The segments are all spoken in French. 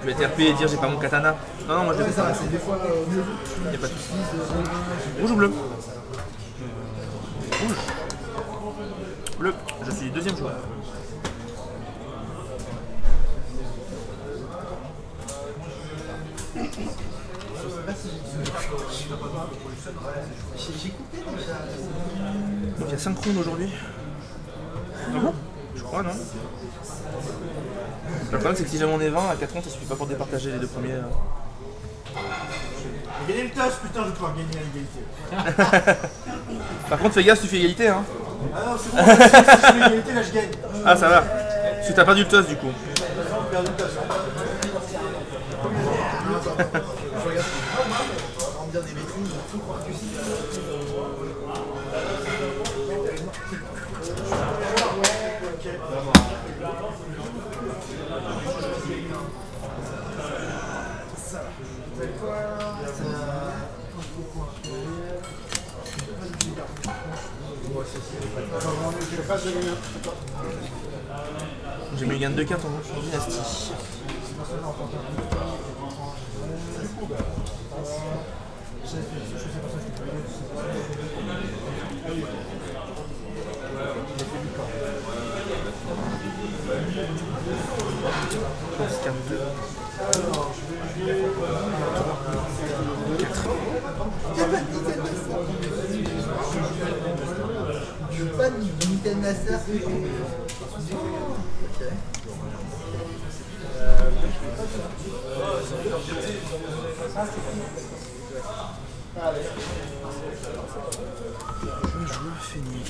vais être RP et dire j'ai pas mon katana. Non, non, moi je vais faire ça. C'est des fois mieux. Y'a pas de soucis. Rouge ou bleu? Rouge. Bleu. Je suis deuxième joueur. Donc il y a 5 rounds aujourd'hui. Ah bon? Je crois, non? Le problème c'est que si jamais on est 20, à 4 rounds ça suffit pas pour départager les deux premiers. J'ai gagné le toss, putain, je vais pouvoir gagner à l'égalité. Par contre fais gaffe, tu fais égalité hein. Ah non, c'est bon, si je fais l'égalité, là je gagne. Ah ça va. Parce que t'as perdu le toss du coup. J'ai perdu le toss. Je regarde. On va me dire des bêtises, tout croire que si. J'ai mis gain de 2 cartes en dynastie. Pas de Nintendo Master. Je joue Phoenix.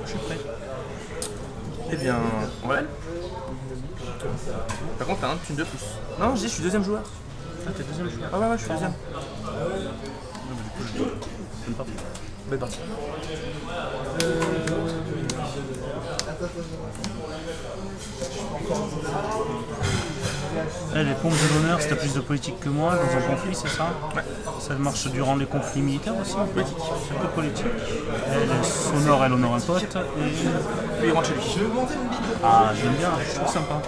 Je suis prêt. Eh bien, ouais. Par contre, t'as un thune de plus. Non, je suis deuxième joueur. Ah, t'es deuxième joueur? Ah ouais, je suis deuxième. Non, mais du coup, bonne partie. Belle partie. Les pompes de l'honneur, si t'as plus de politique que moi dans un conflit, c'est ça? Ouais. Ça marche durant les conflits militaires aussi? Politique. C'est un peu politique. Elle honore un pote. Et... Puis il rentre chez lui. Ah, j'aime bien, je trouve sympa.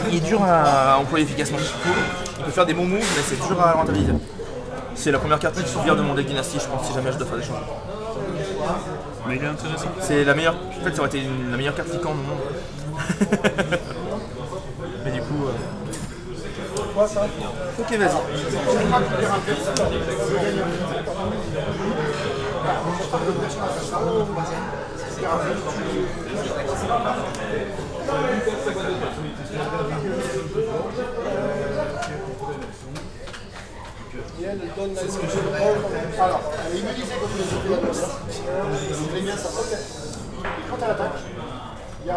Il est dur à employer efficacement. Il peut faire des bons moves, mais c'est dur à rentabiliser. C'est la première carte qui se vire de mon deck dynastie, je pense, si jamais je dois faire des changements. Mais il est intéressant. C'est la meilleure. En fait, ça aurait été la meilleure carte piquante du monde. Mais du coup. Ok, vas-y. C'est ce que je alors, elle est immunisée contre les effets adverses. Donc les miens, ça va. Et quand elle attaque, il y a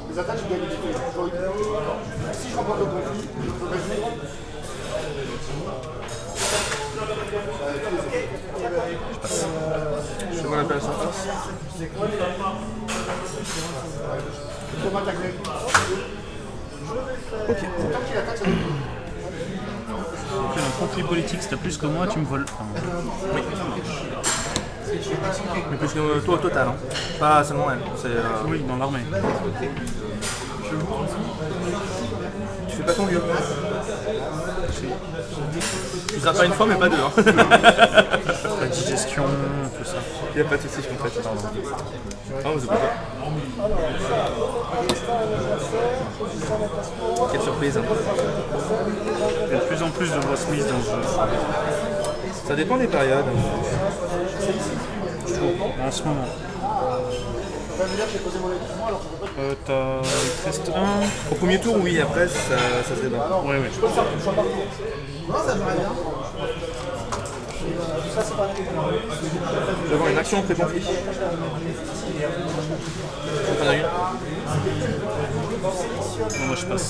les attaques qui gagnent des effets. Si je remporte le conflit, je peux résoudre. Je sais pas l'appel ça. C'est quoi je peux m'attaquer. Ok. C'est tant qu'il attaque, ça donne. Donc, dans le conflit politique, si t'as plus que moi, tu me voles. Oui. Mais plus que toi au total, hein. Pas seulement elle. Oui, dans l'armée. Tu fais pas ton lieu. Tu seras pas une fois, mais pas deux. Hein. La digestion, tout ça. Il n'y a pas de soucis, je comprends. Pardon. Ah, vous oubliez pas. Quelle surprise. Il y a de plus en plus de voix Smith dans ce jeu. Ça dépend des périodes. Je trouve, en ce moment. T'as test 1. Au premier tour, oui, après, ça se débat. Oui, oui. Non, ça me va bien. Je vais avoir une action pré-conflit. On en a une. Bon, moi je passe.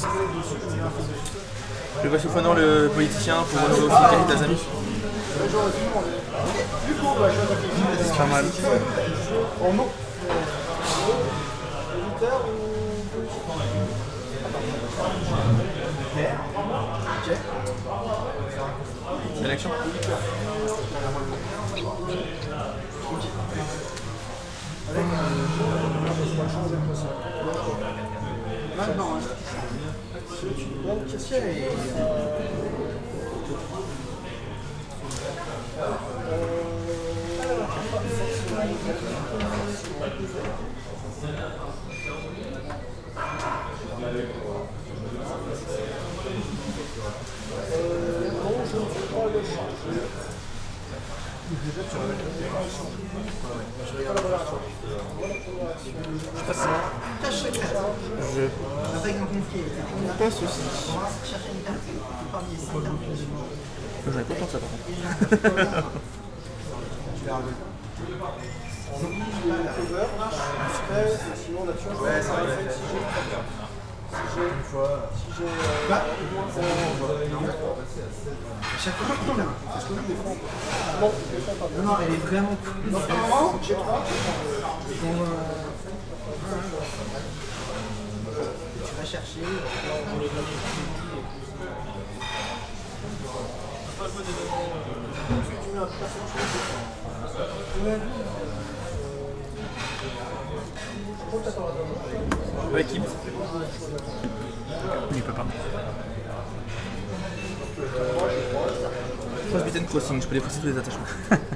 Je vais souffrant le politicien pour honorer aussi Khalid Azami. C'est pas mal. Belle action. Maintenant, hein. C'est une bonne question. Non, je ne veux pas le changer. La règle confiée était passe aussi. chercher une carte parmi les 5 cartes. J'en ai pas pensé ça par contre. On oublie les cover, après, sinon la tueur, ouais, ça va être si j'ai une fois. Si j'ai Chaque fois qu'il est là. parce que les fonds. Non, les fonds pas. Non, elle est vraiment cool. Normalement, j'ai 3. Tu vas chercher. Tu mets un personnage. Avec qui? Il peut pas. Crossbitten Crossing, je peux défausser tous les attachements.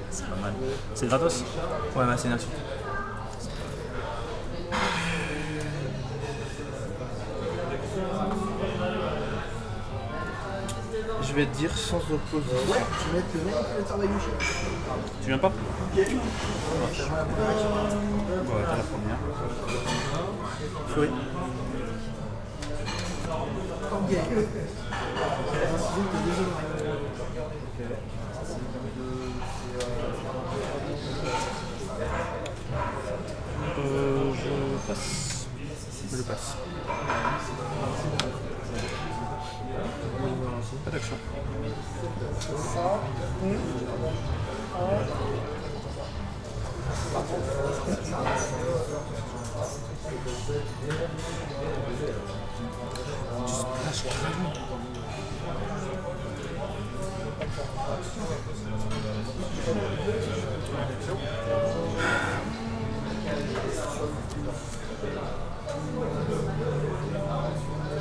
C'est pas mal. C'est gratos. Ouais, bah c'est une action. Je vais te dire sans opposition. Ouais, tu vas mettre le manipulateur Bayushi. Tu viens pas? Ouais, t'as la première. Fury. Comme game. Je passe. Je passe. Pas d'action.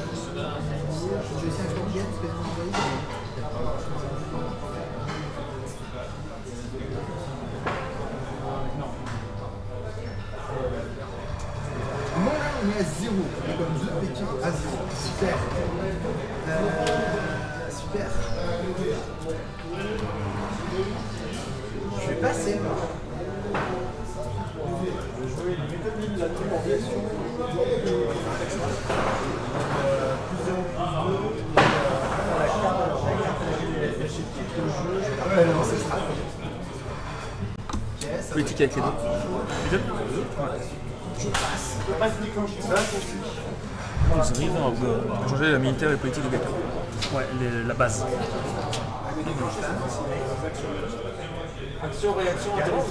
Je vais essayer un combien parce que je vais envoyer. Moi là on est à 0. On est comme 2 Pékin à 0. Super. Super. Je vais passer moi. Politique avec les deux. Ils arrivent On va changer la militaire et politique du gars. ouais, la base. Action, réaction, intelligence.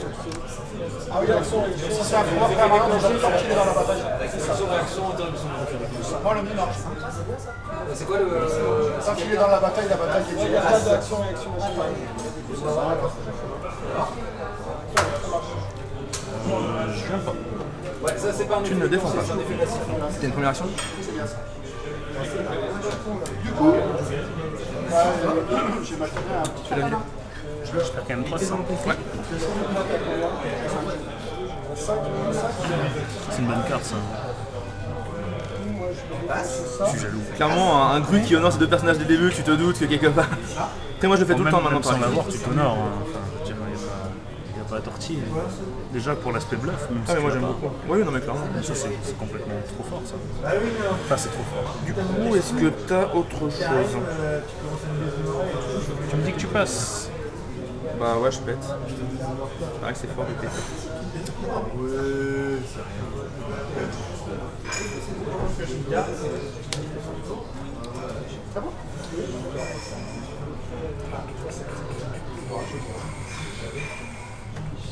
Ah oui, action, réaction. Si c'est un pouvoir permanent, on va sortir dans la bataille. Action, réaction, interruption. Moi, le mien marche. C'est quoi le. Tant qu'il est dans la bataille est tirée. Il y a pas d'action, réaction, Je viens pas. Ouais, ça c'est pas un Tu ne le défends pas. c'est un effet passif. C'était une première action. Du coup, j'ai ma carrière un petit Tu l'as dit. Je perds quand même 300. Ouais. C'est une bonne carte ça. Je suis jaloux. Clairement, un Gru qui honore ses deux personnages dès le début, tu te doutes que quelque part. Après, moi je le fais tout le temps maintenant. Sans Par exemple. l'avoir, tu t'honores. Hein. Enfin, je veux dire, il n'y a pas à tortiller. Déjà pour l'aspect bluff. Même Ah, si mais moi tu j'aime l'as pas. beaucoup. Oui, non, mais clairement. Ça c'est complètement trop fort ça. Enfin c'est trop fort. Du coup, est-ce que t'as autre chose? Tu me dis que tu passes. Bah ouais, je pète. C'est vrai que c'est fort de péter.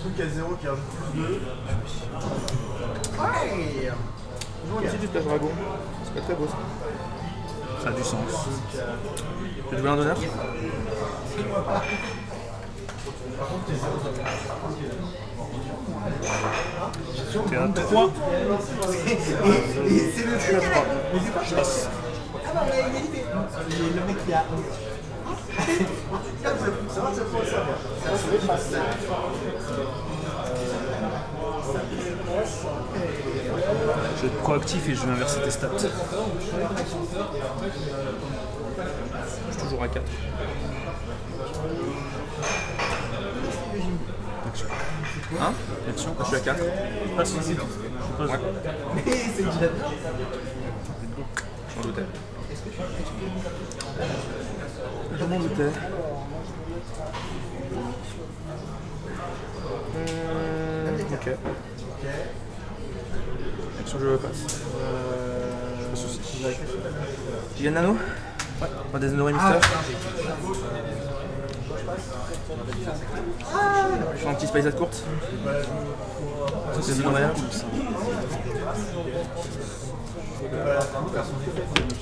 truc à 0 qui rajoute plus 2. Ouais. Ici du splash dragon. C'est pas très beau ça. Ça a du sens. Tu veux un d'honneur? T'es à 3. Et c'est le jeu à 3. Mais c'est pas Je passe. Ah non, mais égalité. Le mec qui a. Ça va, ça pourrait servir. Ça serait facile. Je vais être proactif et je vais inverser tes stats. Je suis toujours à 4. Action. Hein? Action. Je suis à 4. Passe. Je pose. Ouais. Mais c'est déjà. Je m'en doutais. Je m'en doutais. Ok. Action, je passe. Pas de soucis. Tu gagnes nano? Ouais. Pas des honorés mystères. Je fais un petit space courte. C'est honorés.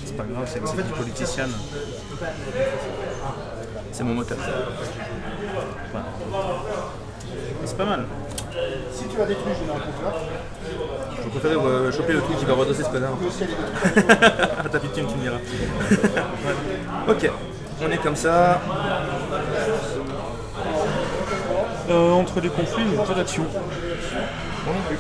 C'est pas grave, c'est une politicienne. C'est mon moteur. Voilà. C'est pas mal. Si tu as détruit, je vais dans le compteur. Je préférais choper le truc qui va redosser ce connard. Le ciel est Ta petite thune, tu me diras. Ok, on est comme ça. Entre les conflits, il n'y a pas d'action. Moi non plus.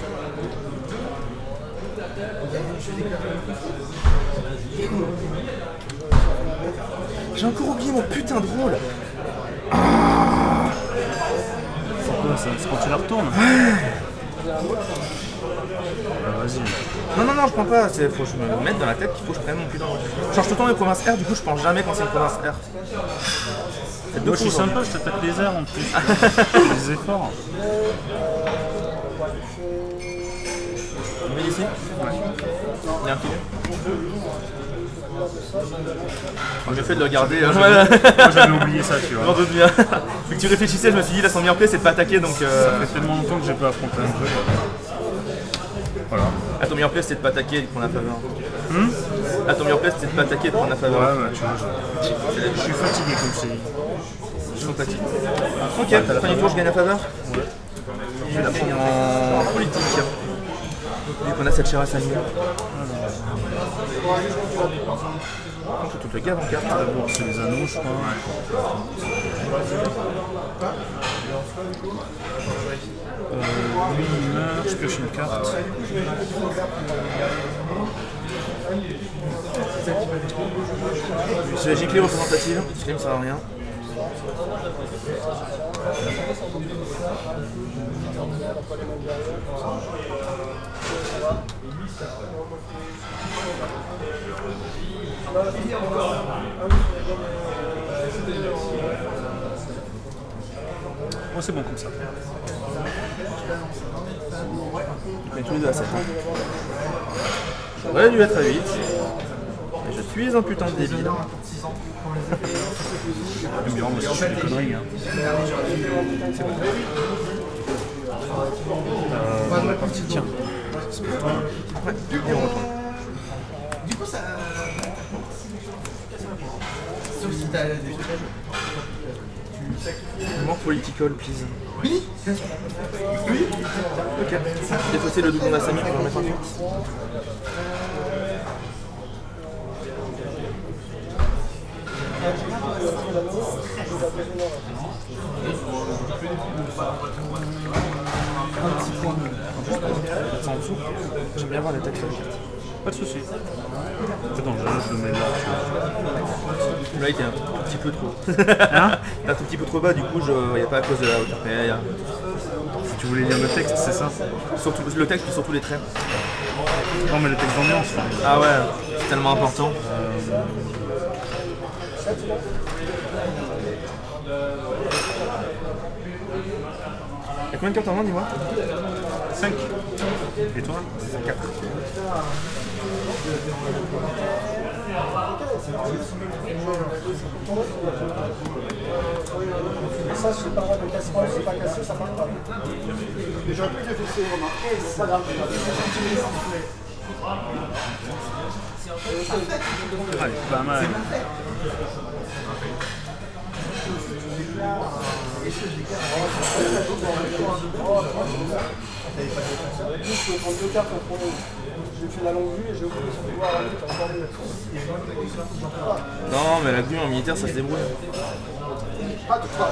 J'ai encore oublié mon putain de rôle. C'est quoi ça? C'est quand tu la retournes? Vas-y. Non, je prends pas. Faut que je me mette dans la tête qu'il faut que je prenne mon putain de rôle. Je change tout le temps les provinces R, du coup je pense jamais quand c'est une province R. Faites Moi je suis sympa, je te tape les airs en plus. Les efforts. Vous voyez ici? Ouais. Il y a un pied. J'ai fait de le garder. Moi j'avais oublié ça, tu J'en vois. doute bien. Vu que tu réfléchissais, je me suis dit la son meilleur play c'est de pas attaquer donc. Ça fait tellement longtemps que j'ai pas affronté un jeu. Voilà. À ton meilleur play c'était de pas attaquer et de prendre la faveur. À ton meilleur play c'était de pas attaquer et de prendre la faveur. Ouais, tu vois, je suis fatigué comme je t'ai dit. Je suis fatigué. Ok, fin du tour je gagne la faveur. Ouais. Je vais la prendre en politique. Vu qu'on a cette chair à s'animer. On fait toute la gamme en carte. D'abord c'est les anneaux, je crois. Lui il meurt, je pioche une carte. C'est la giclée représentative, parce que ça ne sert à rien. Oh, c'est bon comme ça. On est tous les deux à 7. J'aurais dû être à 8. Et je suis un putain de débile. J'aime bien, moi aussi je fais des conneries. Hein. C'est bon. Dans la partie, tiens. C'est pour toi. Ouais, et on retourne. Du coup, ça. Sauf si t'as des More political, please. Oui. Ok. Défausser le doublon d'Asami pour remettre un fixe. C'est en dessous. J'aime bien voir les textes. Pas de soucis. Attends, je le mets là. Là, il était un tout petit peu trop. Hein? Un tout petit peu trop bas, du coup, il n'y a pas à cause de la hauteur. Mais Si tu voulais lire le texte, c'est ça? surtout le texte, puis surtout les traits. Non, mais le texte d'ambiance. Là. Ah ouais, c'est tellement important. Y'a combien de cartes en main, dis-moi? 5. Et toi? 4. Ça, c'est pas grave, le casserole, c'est pas cassé, ça part pas. Mais j'aurais pu défausser, remarquez, c'est pas grave. Allez, pas mal. Je peux prendre deux cartes en premier. J'ai fait la longue vue et j'ai oublié son pouvoir à la vue, t'as encore mieux. Non, mais la vue en militaire, ça se débrouille. Ah, tu crois.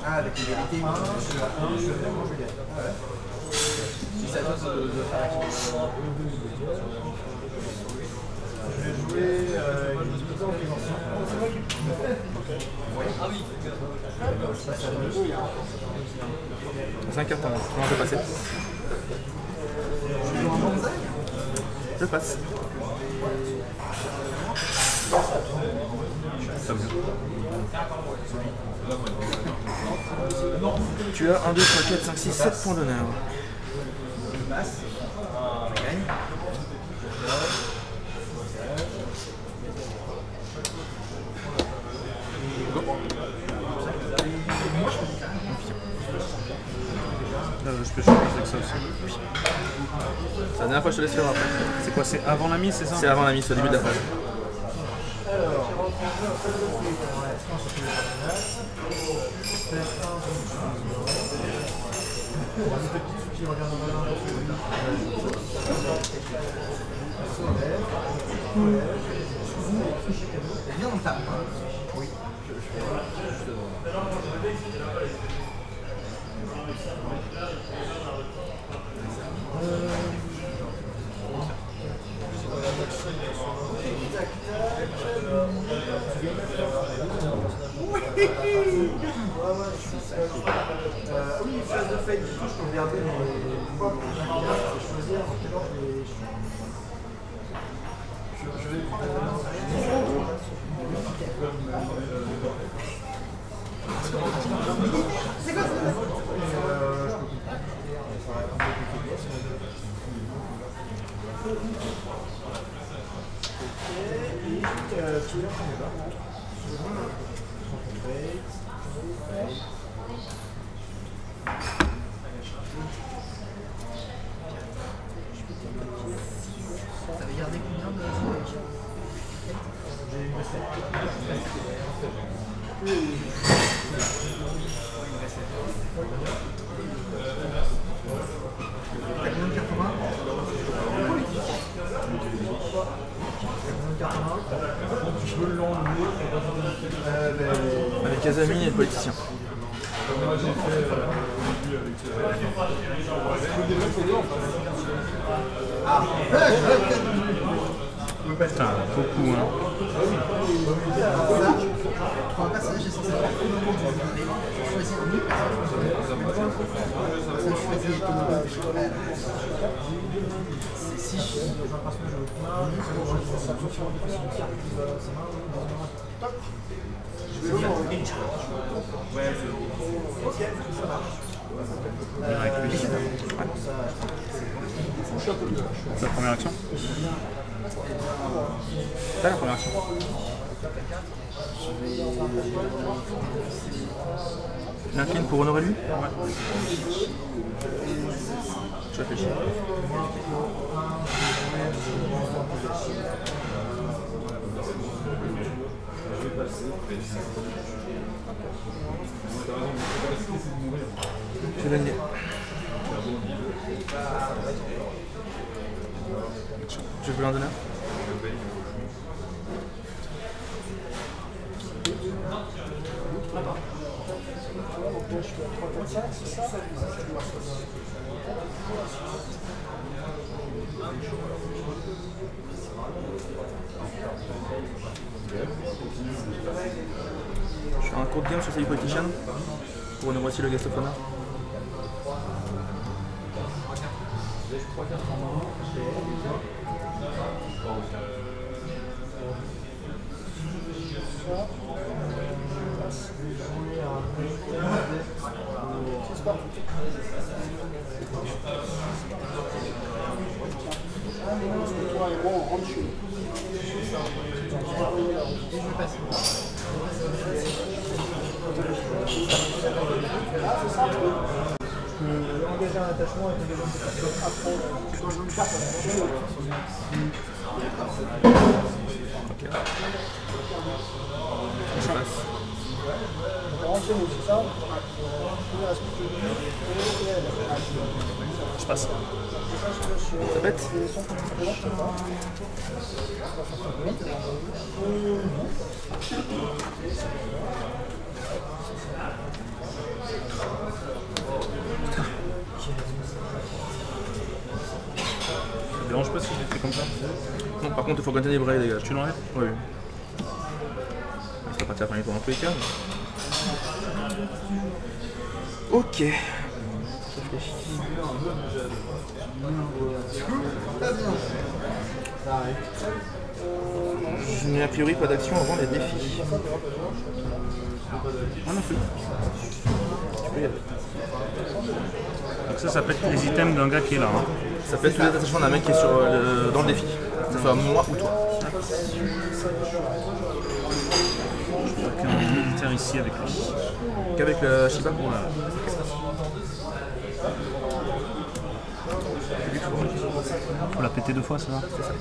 Ah, avec l'égalité, je gagne. Si ça doit de faire action. Je vais jouer une mise en prévention. Ah oui. 5 cartes en main. Comment je vais passer? Je passe. Tu as 1, 2, 3, 4, 5, 6, 7 points d'honneur. Je passe. Je gagne. Je peux changer avec ça aussi. C'est la dernière fois que je te laisse faire après. C'est quoi? C'est avant la mise, c'est ça? C'est avant la mise, au début de la phase. Viens, on tape. Oui. Oui, phase de fake, du coup, je peux regarder les fois pour choisir en quel ordre les... Je vais prendre c'est quoi ça? T'avais gardé combien de sélections? J'ai eu 7. T'as combien de cartes en main? Je veux l'enlever. Avec Kazami et le politicien. Moi j'ai fait au début avec Putain, beaucoup hein. Ça, pour un personnage essentiel, je choisis un autre personnage. Ça, je choisis économique. C'est si je suis dans un personnage avec main, je vais une charge. Ouais, ok, ça marche. Avec lui. La première action? C'est la première action. J'incline pour honorer lui? Ouais. Je réfléchis. Je vais gagner. Tu veux l'en donner? Je fais un court game sur Sally Politician pour honorer aussi le guest of honor. Je vais jouer dégager un attachement et dégager une carte après. Quand je veux une carte, Ok. Je passe. c'est ça. Je passe. Ça pète. Ça te dérange pas si je l'ai fait comme ça? Non, par contre, il faut gagner des bras, les gars. Tu l'enlèves? Oui. Ça va partir à la fin du tour dans tous les cas. Mais... Ok. Je n'ai a priori pas d'action avant les défis. Moi non plus. Tu peux y aller. Donc ça peut être les items d'un gars qui est là. Hein. Ça peut être tous les attachements d'un mec qui est sur dans le défi. Que ce soit moi ou toi. Donc un militaire ici avec lui. Qu'avec le Shiba. Voilà. Faut la péter 2 fois, ça va? C'est ça.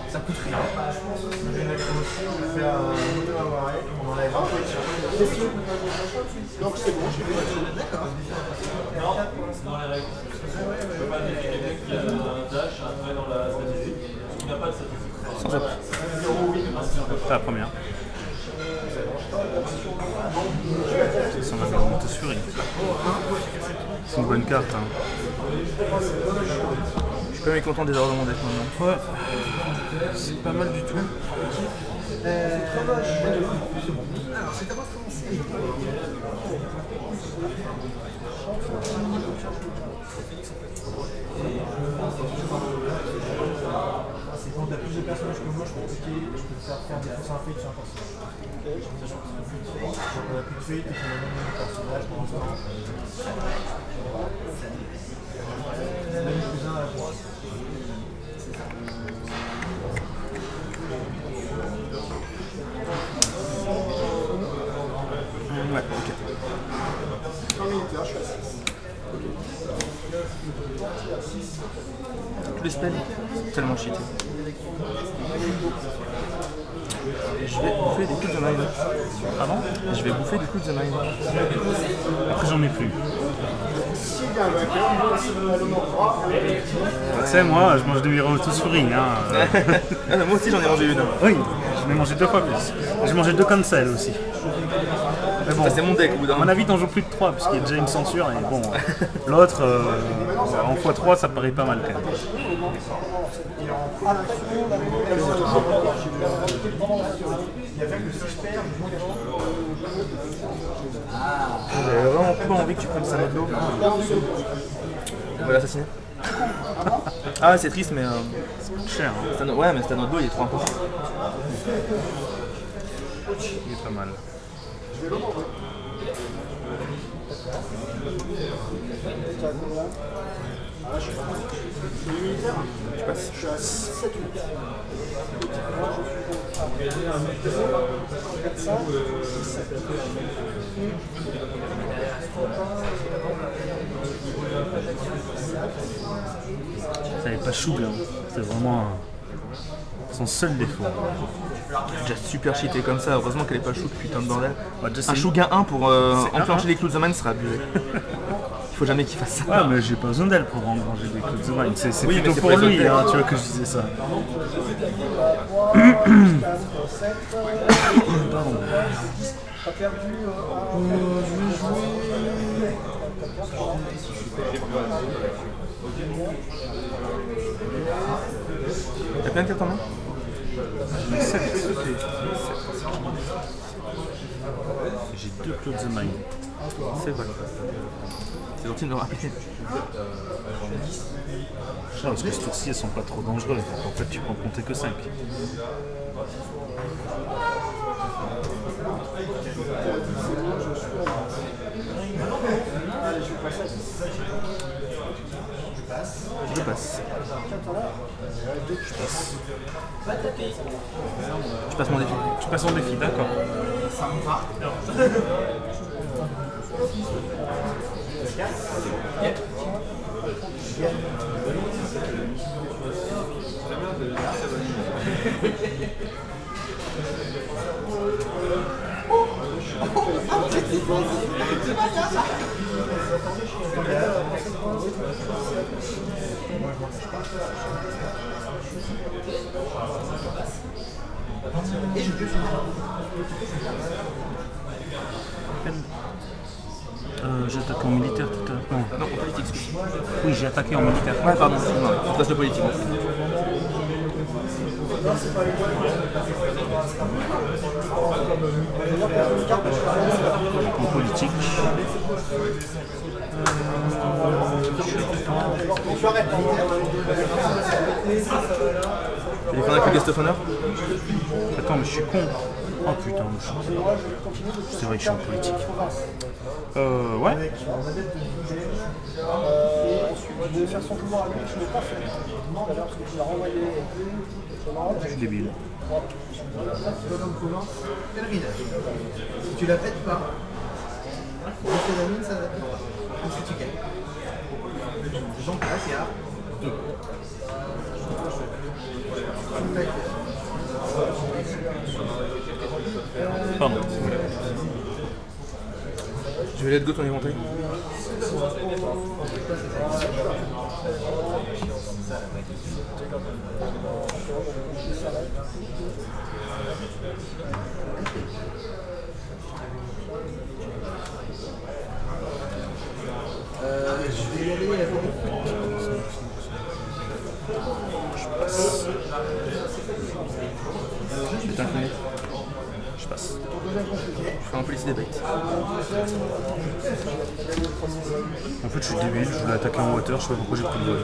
Ça coûte rien. Donc c'est bon, je suis D'accord. Dans les règles. Je peux pas dire qu'il y a quelqu'un qui a un dash, un trait dans la statistique. Il n'a pas de statistique. Sans appel. C'est la première. Ça va faire monter sur c'est une bonne carte. Hein. Je suis pas mécontent des erreurs de mon deck maintenant. Ouais, c'est pas mal du tout. Alors, c'est comment commencer? C'est quand t'as plus de personnages que moi, je peux te faire des fausses infects sur un personnage. Sachant que c'est plus de fate, donc on a plus de fate et qu'on a même un personnage pour l'instant. Même plus un à la fois. Ouais, ok. Tous les spells, c'est tellement cheaté. Je vais bouffer des coups de mine. Ah bon? Je vais bouffer des coups de mine. Après j'en ai plus. Tu sais, moi je mange des miracles tout souris. Hein. Moi aussi j'en ai mangé une. Oui, j'en ai mangé 2 fois plus. J'ai mangé 2 cancels aussi. Mais bon, Ça c'est mon deck au bout d'un à mon avis t'en joues plus de 3 puisqu'il y a déjà une censure et bon, l'autre en x3 ça paraît pas mal quand même. J'avais vraiment pas envie que tu prennes ça de l'eau. On va l'assassiner. Ah c'est triste mais Cher, hein. ouais mais c'est un autre dos, il est trop important. Il est pas mal. Tu passes. Je suis à 6, 7, 8. Ça n'avait pas chou là. C'est vraiment son seul défaut. Déjà super cheaté comme ça, heureusement qu'elle est pas chou, putain de bordel. Ouais, déjà, Un c'est- Shuga 1 pour enclencher un. les clous de man sera abusé. Il faut jamais qu'il fasse ça. Ouais, mais j'ai pas besoin d'elle pour engranger des coups de Mine. C'est Oui, mais plutôt c'est pour pour les lui, autres hein, tu vois, que je disais ça. T'as perdu T'as combien de cartes en main? J'ai 7. J'ai 2 Clouds of Mine. C'est vrai. C'est gentil de me rappeler. Parce que ce tour-ci, elles sont pas trop dangereuses. Donc en fait, tu peux en compter que 5. Je passe. Je passe mon défi. Tu passes en défi, d'accord. J'ai attaqué en militaire tout à l'heure. Non. Non, en politique, excuse. Oui, j'ai attaqué en militaire. Ouais, pardon, excuse-moi. Je passe de politique. En politique. Tu défends avec le guest of honor? Attends, mais je suis con. Oh putain, c'est vrai que je suis en politique. Ouais. De faire son pouvoir à lui, je ne l'ai pas fait. D'ailleurs, parce que tu l'as renvoyé. Je suis débile. Si tu la pètes pas, si tu fais la mine, ça va être pas. Parce que tu gagnes. Donc là, c'est à 2. Pardon. Je vais let go ton éventail. Je vais y aller Je vais t'incliner. Je passe. Je fais un policy debate. En fait, je suis débile, je voulais attaquer en water, je sais pas pourquoi j'ai pris le vol.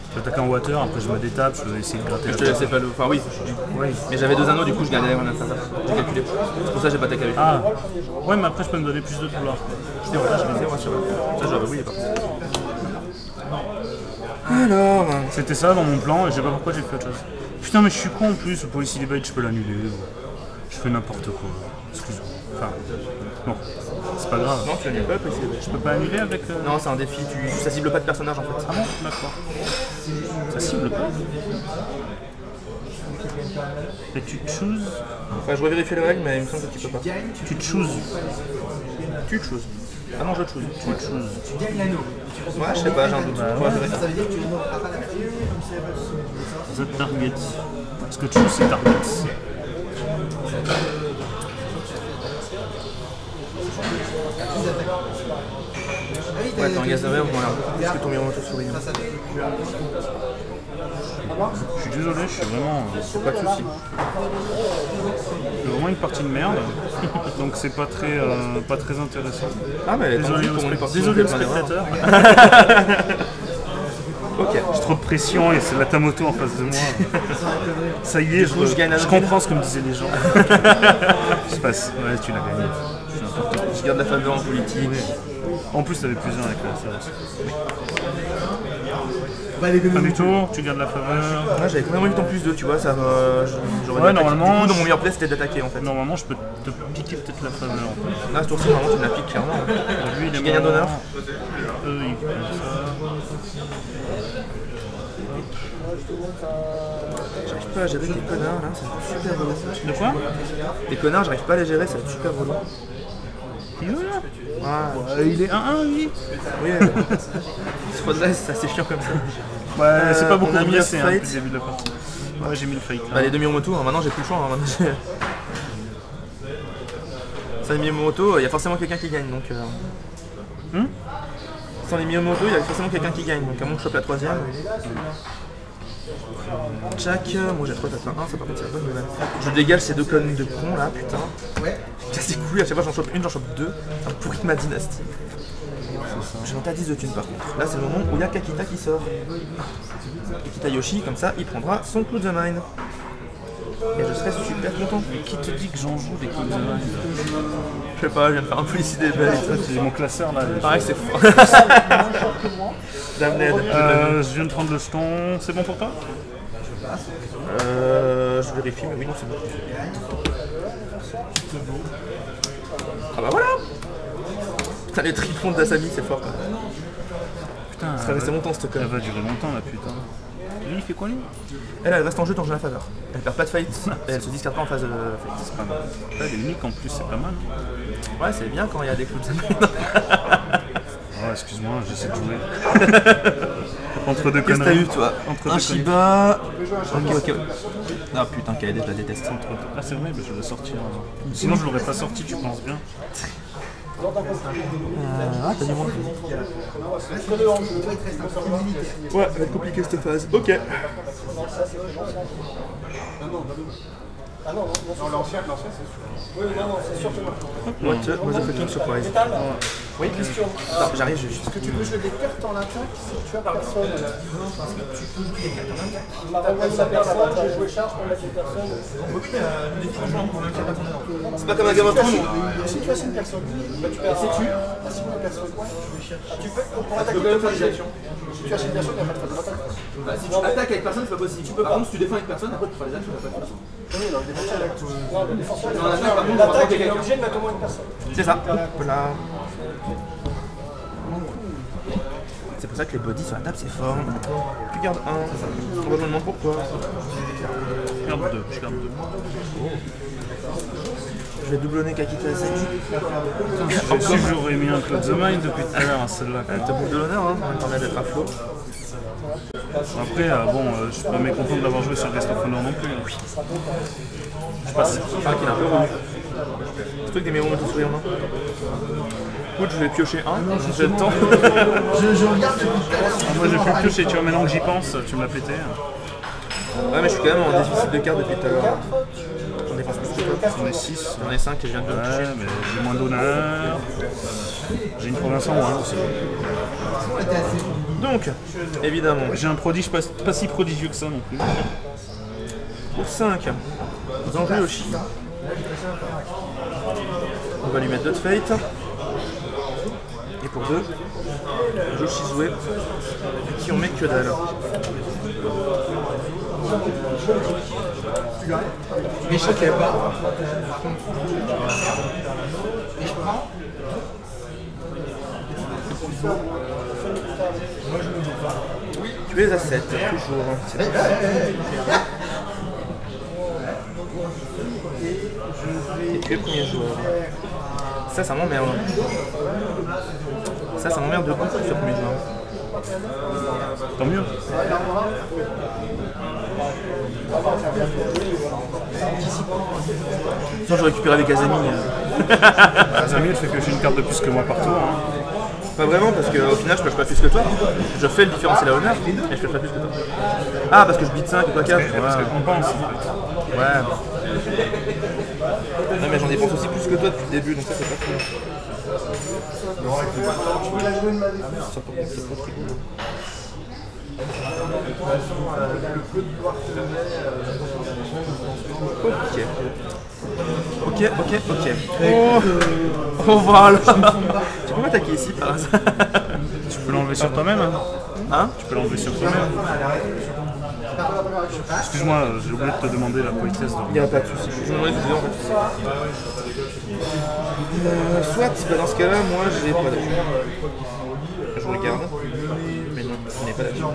Je vais attaquer en water, après je me détape, je vais essayer de gratter Je la te laissais pas le. Enfin, oui. Oui. Mais j'avais 2 anneaux, du coup, je gagnais un instant. J'ai calculé. C'est pour ça que j'ai pas attaqué avec lui. Ah, ouais, mais après je peux me donner plus de dollars. C'est vrai, ça j'aurais oui, pas. Alors. C'était ça dans mon plan et je sais pas pourquoi j'ai fait autre chose. Putain, mais je suis con en plus, le policy debate, je peux l'annuler. Je fais n'importe quoi. Excuse-moi. Enfin, non, c'est pas grave. Non, tu l'annules pas le policy debate. Je peux pas annuler avec. Non, c'est un défi, ça cible pas de personnage en fait. Ah bon, d'accord. Ça cible pas. Et tu chooses. Enfin, je vais vérifier les règles, mais il me semble que tu peux pas. Tu chooses. Tu chooses. Ah non, je choose. Tu chooses. Tu gagnes l'anneau. Ouais, je sais pas, j'ai un doute. Bah, Ouais, je vérifie. Ça veut dire que tu n'auras pas la période. The target. Parce que choose c'est target. Ouais, t'es en gaz de verre, on a beaucoup plus que ton Miyamoto souris. Je suis désolé, je suis vraiment. Pas de soucis. C'est vraiment une partie de merde. Donc c'est pas très intéressant. Ah, mais Désolé tant aux pis pour une partie, désolé on aux fait plein spectateurs. Ok. J'ai trop de pression et c'est la Tamoto en face de moi. Ça y est, coup, je gagne un je objet. comprends ce que me disaient les gens. Je passe. Ouais, tu l'as gagné. C'est n'importe quoi. Je garde la faveur en politique. En plus, t'avais plusieurs avec la séance. Bah, les Fin du tour, tu gardes la faveur. Ah, j'avais quand même envie en plus 2, tu vois, ça me. J'aurais Ouais, dû attaquer. normalement, Du coup, dans mon meilleur play, c'était d'attaquer en fait. Normalement, je peux te piquer peut-être la faveur. En fait. Là, ce tour-ci, vraiment, tu me la piques clairement. Lui, il Tu est gagnes un d'honneur. Eux, ils font J'arrive pas à gérer tes connards là, ça va être super relou. ça. De quoi Les connards, j'arrive pas à les gérer, ça va être super relou. Il est là. Ouais, Il est 1-1, lui. oui. Ce fois-là, c'est assez chiant comme ça. Ouais, c'est pas on beaucoup a de mis le blessés hein, fight. depuis le début de la partie. Ouais, j'ai mis le fight. Bah, les demi-moto, hein, maintenant j'ai plus le choix. Hein, maintenant, sans les demi-moto, il y a forcément quelqu'un qui gagne donc. Sans les demi-moto, il y a forcément quelqu'un qui gagne donc à moins que je chope la 3ème. Jack, moi j'ai 3 tapins 1, ça par contre c'est la bonne nouvelle. Je dégage ces 2 connes de con là, putain. Ouais. Casse les couilles, à chaque fois j'en chope une, j'en chope 2. Ça pourrit ma dynastie. J'ai monté à 10 de thunes par contre. Là c'est le moment où il y a Kakita qui sort. Kakita Yoshi, comme ça il prendra son Clou de Mine. Et je serai super content. Mais qui te dit que j'en joue des Clou de Mine? Je sais pas, je viens de faire un peu ici des belles. C'est mon classeur là. Pareil que c'est fort. Damned. Je viens de prendre le jeton, c'est bon pour toi? Je vérifie, mais oui, non, c'est bon. Ah bah voilà! Putain, les triplons d'Asami, c'est fort. Quoi. Putain, Ça va rester longtemps, cette elle conne. va durer longtemps la putain. Lui, il fait quoi lui? Elle reste en jeu tant que j'ai la faveur. Elle perd pas de fight et elle se discarte pas en phase de fight. C'est pas mal. Là, les uniques en plus, c'est pas mal. Ouais, c'est bien quand il y a des clous de Asami. Oh, excuse-moi, j'essaie de jouer. Entre deux Qu'est-ce que t'as conneries. eu, toi? Entre Un deux Shiba. Ok. Ah putain, KD, je la déteste. Ah, c'est vrai, mais je vais le sortir. Sinon, je l'aurais pas sorti, tu penses bien? Ah, t'as du monde. Reste-le en jeu. Il te reste un peu de militaire. Ouais, ça va être compliqué cette phase. Ok. Ah non, l'ancien, c'est sûr. Oui, non, c'est sûr que non. What the fucking surprise. Oui, Question. attends, j'arrive juste. Est-ce que tu peux jouer des cartes en attaque si tu as personne? Il m'a renvoyé sa personne, j'ai joué charge pour mettre une personne. C'est pas comme un Game of Thrones. Si tu as une personne, bah tu perds. Si tu as une personne, tu peux pour attaquer peux quand même faire faire des actions. Si tu as une personne, il n'y a pas de phase d'attaque. Bah, si tu attaques avec personne, c'est pas possible. Tu peux, par contre, si tu défends avec personne, après tu feras des actions, t'as pas de façon. Oui, non, le défenseur, non, le défenseur, Non, l'attaque, par contre, l'attaque, on va il est obligé de mettre au moins une personne. C'est ça. Hop là. C'est pour ça que les bodies sur la table, c'est fort. Tu gardes un. On va me demander pourquoi. Je garde deux, Je vais doublonner Kakita Asami. J'ai su que j'aurais mis un Cloud the Mind depuis tout à l'heure, celle-là. T'as beaucoup de l'honneur, hein. Ça me permet d'être à flot. Après, je suis pas mécontent de l'avoir joué sur Rest of Honor non plus. Hein. Je passe. Ah, qu'il est un peu rouge. C'est toi que des méros tout sourire, non? Écoute, je vais piocher un. J'ai le temps. Je regarde depuis tout à l'heure. Moi, j'ai plus pioché, tu vois, maintenant que j'y pense, tu me l'as pété. Ouais, mais je suis quand même en déficit de cartes depuis tout à l'heure. J'en dépense plus que toi. J'en ai 6. J'en ai 5 et je viens de le Ouais, toucher. mais j'ai moins d'honneur. J'ai une province en moins aussi. Donc, évidemment, J'ai un prodige pas si prodigieux que ça non plus. pour 5, Zanju Yoshi. On va lui mettre 2 de fate. Et pour 2, Yoshizue, qui on met que dalle. Mais je sais pas. Et je prends. Tu es à 7, toujours. C'est bon. Et tu es le premier joueur. Ça m'emmerde. Ça m'emmerde de beaucoup ce premier joueur. Tant mieux. Sinon je récupère avec Azami. Azami, elle fait que j'ai une carte de plus que moi par tour. Hein. Pas vraiment parce qu'au final je pioche pas plus que toi. Je fais le différentiel à honneur et je pioche pas plus que toi. Ah parce que je beat 5 et toi 4. Parce que compense en fait. Ouais. Non mais j'en dépense aussi plus que toi depuis le début donc ça c'est pas cool. Ça pour contre c'est pas très cool. Ok. Oh voilà. Tu peux m'attaquer ici par hasard? Tu peux l'enlever sur toi-même. Hein? Tu peux l'enlever sur toi-même. Excuse-moi, j'ai oublié de te demander la politesse. Il n'y a pas de soucis. Je me demandais tout en fait. Soit, bah dans ce cas-là, moi j'ai pas d'action. Je regarde. Mais non, je n'ai pas d'action.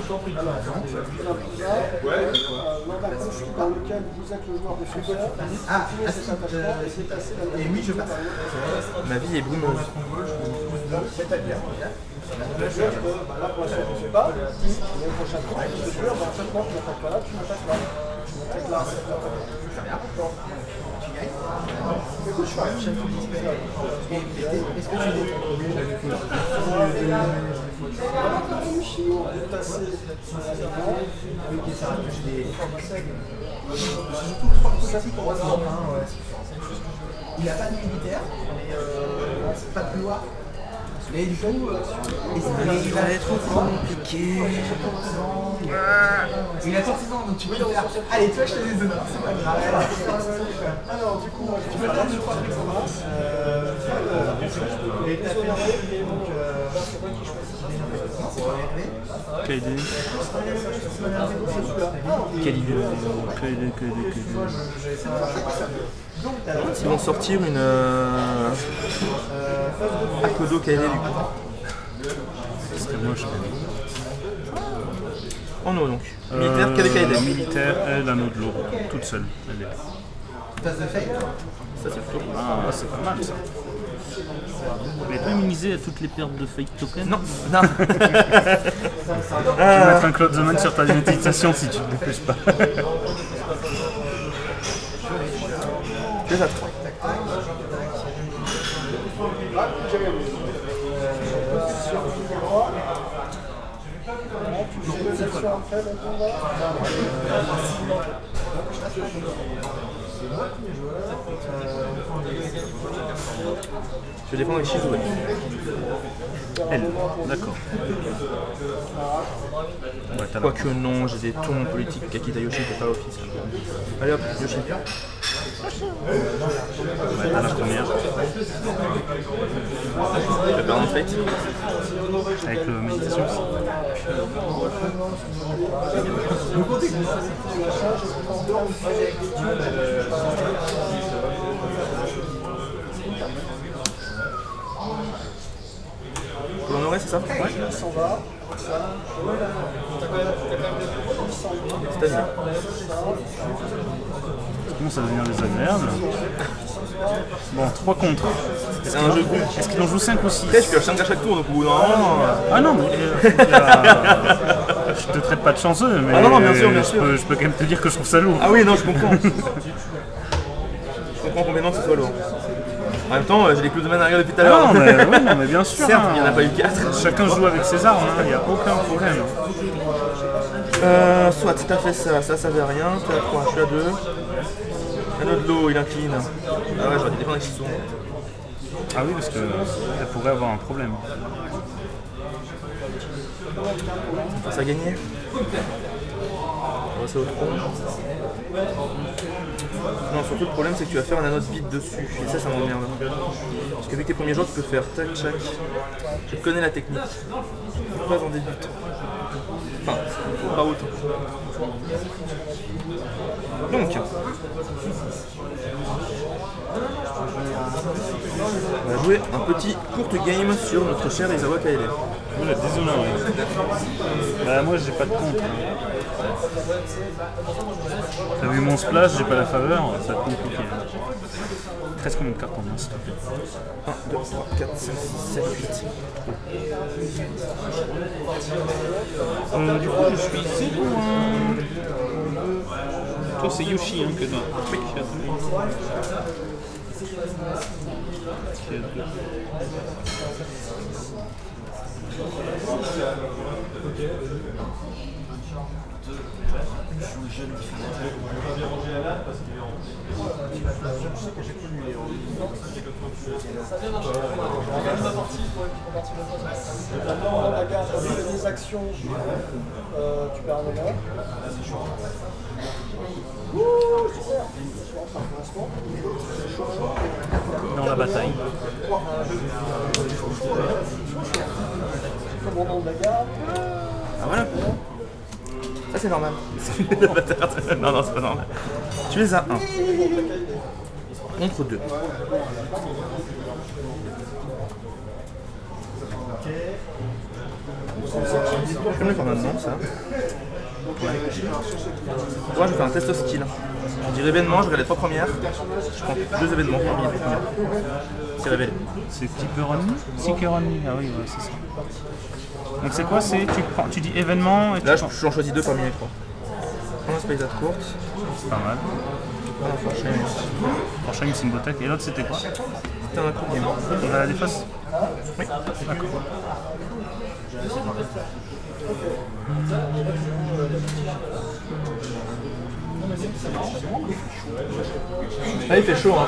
Dans lequel vous êtes le joueur défenseur. Ah, et oui, je passe. Ma vie est brumeuse. C'est-à-dire là pour l'instant tu ne fais pas. Et le prochain tour, tu te jures, dans 5 mois tu n'attaques pas là, tu m'attaques là. Tu m'attaques là. Tu gagnes. Écoute, je fais rien. Est-ce que tu il n'a pas de militaire, mais c'est pas de gloire. Mais du coup, il va être compliqué. Il a 36 ans, donc tu peux faire. Allez, toi, je te déshonore, c'est pas grave. Alors, du coup, tu peux faire 2-3 Alexandra. Et t'as fait KD. Ils vont sortir une Akodo KD du coup. Ce serait moche. En eau donc. Militaire, KD KD. Militaire, elle, un autre lot. Toute seule. Elle est... passe de fake. Ça c'est plutôt. Ah, c'est pas mal ça. Vous n'avez pas minimisé à toutes les pertes de fake tokens? Non, non. Je vais mettre un Cloud the Man sur ta méditation si tu ne te dépêches pas. Tu les as 3. Je vais défendre avec Shizue. Elle, d'accord. Ouais, t'as Quoique non, j'ai des tours politiques. Kakita Yoshi fait pas l'office. Allez hop, Yoshi. ouais, t'as la première. Je vais perdre en fate. Avec le méditation aussi. Pour l'honorer, c'est ça? Ouais. Il s'en va. C'est-à-dire. Ça commence à devenir désagréable. Bon, 3 contre. C'est un jeu plus. Est-ce qu'il en joue 5 ou 6? Après, je peux acheter un à chaque tour, donc au bout d'un moment. Ah non, mais je te traite pas de chanceux, mais Ah non, bien sûr, bien sûr. Je peux quand même te dire que je trouve ça lourd. Ah oui, non, je comprends. Je comprends complètement que ce soit lourd. En même temps, j'ai les clous de man arrière depuis tout à l'heure. Non, mais, ouais, non, mais bien sûr. Certes, hein. il n'y en a pas eu 4. Chacun joue avec ses armes, il n'y a aucun problème. Soit t'as fait ça, ça servait à rien. T'es à 3, je suis à 2. Un autre lot, il incline. Ah ouais, j'aurais dû défendre avec Shizue. Ah oui, parce qu'elle pourrait avoir un problème. Ça a gagné. On va passer au tronc. Non, surtout le problème c'est que tu vas faire un anneau de vide dessus. Et ça m'emmerde. Parce que vu que tes premiers jours, tu peux faire tac, tac. Je connais la technique. Pas en débutant. Enfin, pas autant. Donc, on va jouer un petit court game sur notre cher Izawa Kaede. Oula, désolé. Bah moi j'ai pas de compte. T'as vu mon splash, j'ai pas la faveur, ça va être compliqué. 13 combien de cartes en main s'il te plaît? 1, 2, 3, 4, 5, 6, 7, 8. Du coup je suis 0-1. Toi c'est Yoshi hein, que toi. Oui, je suis à 2. Maintenant, la garde, tu fais des actions, tu perds un honneur. Dans la bataille. Commandant de la garde. Ah voilà. Ça c'est normal. Non, non, c'est pas normal. Tu les as 1. Contre 2. Je peux me le faire maintenant, ça. Moi, je vais faire un test skill. Je dis événement, je regarde les 3 premières. Je prends 2 événements parmi les 3 premières. C'est révélé. C'est Keeper Only? Seeker Only, ah oui, ouais, c'est ça. Donc c'est quoi? C'est tu dis événement et Là, tu j'en choisis 2 parmi les 3. Prends un space at courte. C'est pas mal. Franchement, c'est une beau tech. Et l'autre, c'était quoi? C'était un coup game. Il va à la défausse? Oui. D'accord. Là il fait chaud hein.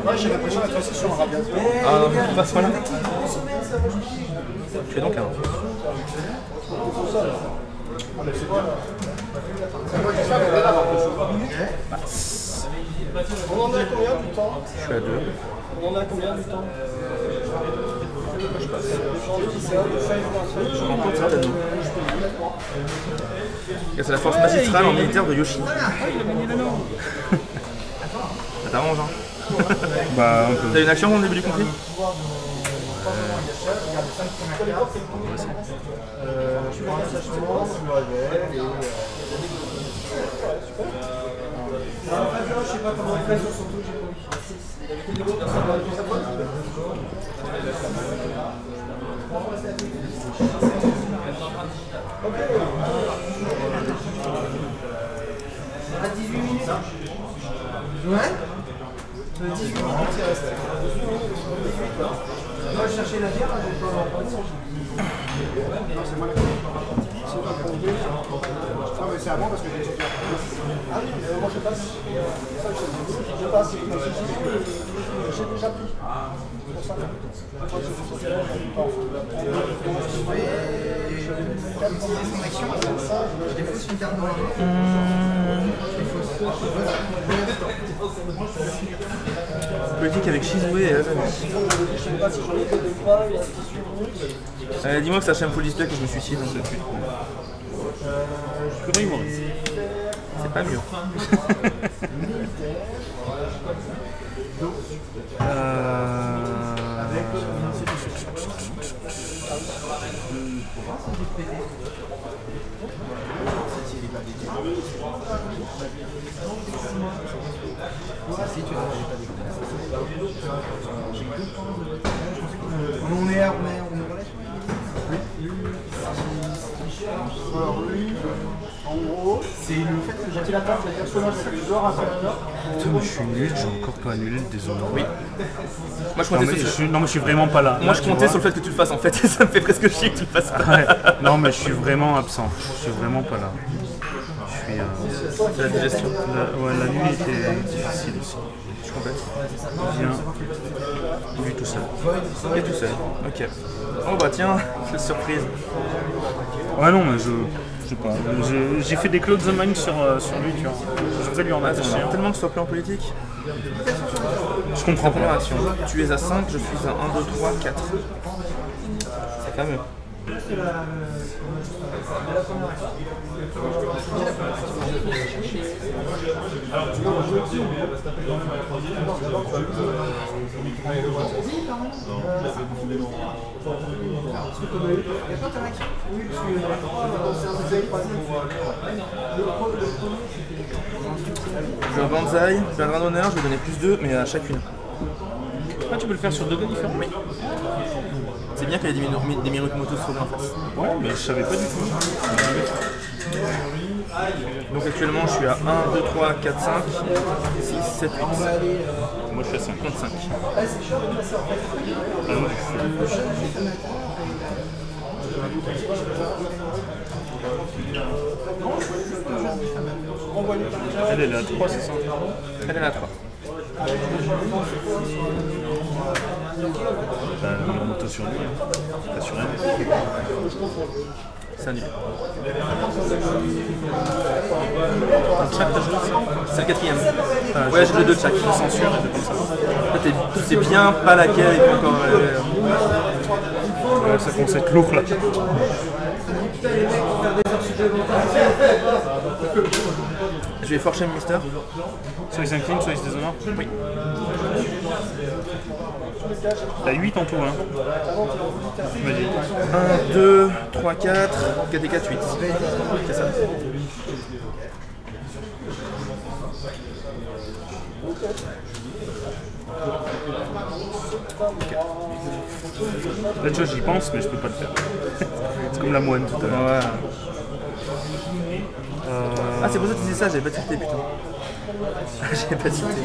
Moi j'ai l'impression d'être assis sur un radiateur. Ah non, pas ce point-là. Je fais donc un. On en a combien du temps? Je suis à 2. On en a combien du temps? Je rencontre certainement. C'est la force magistrale en militaire de Yoshi. Ça t'arrange hein. Bah, un peu. T'as une action au début du conflit? Je prends un sachement, je me révèle et... je sais pas comment on fait sur son truc, j'ai pas à 18 minutes. Ouais 18 minutes il reste. Moi je cherchais la bière, j'ai pas C'est moi non mais c'est avant parce que j'ai sauté. Ah oui, moi je passe. Je passe. J'ai déjà pris. Pour ça. Son action, je défausse une carte noire. Politique avec Shizue et Azami. Je sais pas si j'en ai fait deux pas, il y a 18 minutes. Dis-moi que ça chaîne full display que je me suicide hein, de suite. Connerie, Maurice. C'est pas mieux. On est relais. Alors lui, en gros, c'est le fait que j'ai la table, c'est-à-dire que je dors à faire. Putain, mais je suis nul, j'ai encore pas annulé, désolé. Oui. Moi je Non comptais mais, sur... non, mais je suis vraiment pas là. Moi Là, je tu comptais vois. sur le fait que tu le fasses en fait et ça me fait presque chier que tu le fasses pas. Ouais. Non mais je suis vraiment absent. Je suis vraiment pas là. Je suis... C'est la digestion. la nuit était difficile aussi. Je complète. Bien vu tout seul. Et tout seul. Ok. Oh bah tiens, quelle surprise. Ouais non mais je sais pas. J'ai fait des Close the Mind sur lui, tu vois. Je voudrais lui en Attends, attacher un. tellement que ce soit plus en politique. Je comprends Première pas. action. Tu es à 5, je suis à 1, 2, 3, 4. C'est fameux. Je vais un banzai, je vais un grain d'honneur, je vais donner plus 2, mais à chacune. Ah tu peux le faire sur 2 gars différents? Oui. C'est bien qu'il y ait des Mirumoto Soga en face. Ouais mais je savais pas du tout. Donc actuellement je suis à 1, 2, 3, 4, 5, 6, 7, 8. Moi je suis à 5. 55. Ah ouais. Elle est à 3 c'est ça? Elle est à 3. Bah, moto sur lui, hein. Pas sur elle. C'est annulé. Un chat t'as joué? C'est le 4ème. Ouais, j'ai le 2 de chaque. Censure et tout comme ça. Tu sais bien pas laquelle il faut encore. Ouais, ça commence à être lourd là. Je vais forcer le Mister. Soit ils s'inclinent, soit ils se déshonorent. Oui. T'as 8 en tout, hein. Tu m'as dit. 1, 2, 3, 4, 4 et 4, 8. C'est ça. Là, tu vois, j'y pense, mais je peux pas le faire. C'est comme la moine tout à l'heure. Ouais. Ah, c'est pour ça que tu disais ça, j'avais pas tilté, putain. J'avais pas tilté.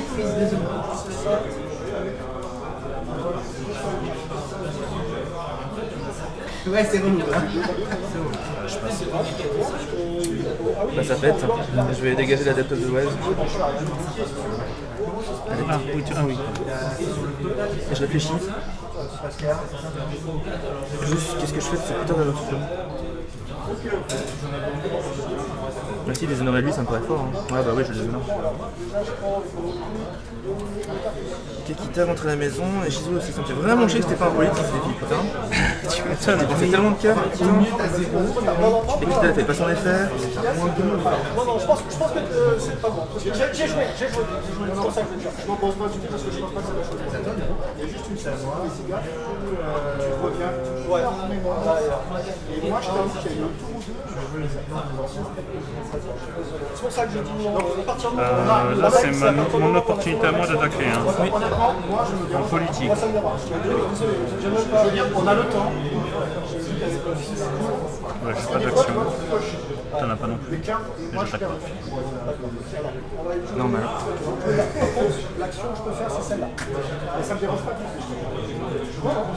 Ouais, c'est relou. Hein. Bah, ça pète. Je vais dégager l'Adept of the Wave. Ah oui, oui. Et je réfléchis. Juste, qu'est-ce que je fais de ce putain d'adoption? Bah si, déshonorer lui, ça me paraît fort. Hein. Ouais, bah oui, je le déshonore. Kekita rentre à la maison et Shizu aussi. Ça me fait vraiment chier que c'était pas un politique, ce défi, putain. Tu m'étonnes, j'ai pensé tellement de cœur, putain. Kekita, elle fait pas son effet. Non, je pense que c'est pas bon. J'ai joué. C'est pour ça que je m'en pense pas du tout parce que je pense pas que ça va changer. Il y a juste une salle. Tu reviens. Ouais. Et moi, je t'avoue qu'il y a eu un tour ou deux. C'est pour ça que je dis non. Là, c'est mon opportunité à moi d'attaquer. Hein. Honnêtement, moi, je me En politique. Moi, ça me dérange. Je veux dire, on a le temps. Ouais, j'ai pas d'action. T'en as pas non plus. Mais j'attaque pas. Normal. L'action que je peux faire, c'est celle-là. Et ça me dérange pas du tout.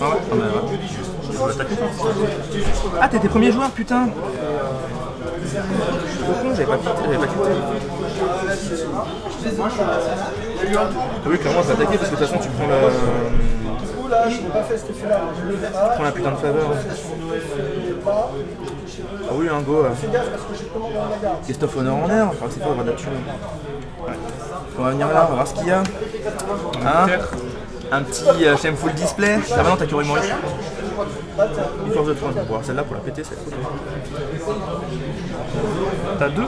Ah ouais, ah bah ouais. Je dis juste. Je veux attaquer. Ah, t'es tes premiers joueurs, putain. Je suis trop con, j'avais pas tilté. Ah oui, clairement, je vais attaquer parce que de toute façon, tu prends la... Du coup, là, je n'ai pas fait cet effet-là. Tu prends la putain de faveur. Ah oui, un go. Fais gaffe parce que j'ai commandé en la garde. Christophe Honor en air, enfin, c'est pas avoir d'action. On va venir là, on va voir ce qu'il y a. Hein, un petit shameful display. Ah bah non, t'as Kyori Mori. Une force de 30. Bon, alors celle-là pour la péter, c'est cool. T'as 2?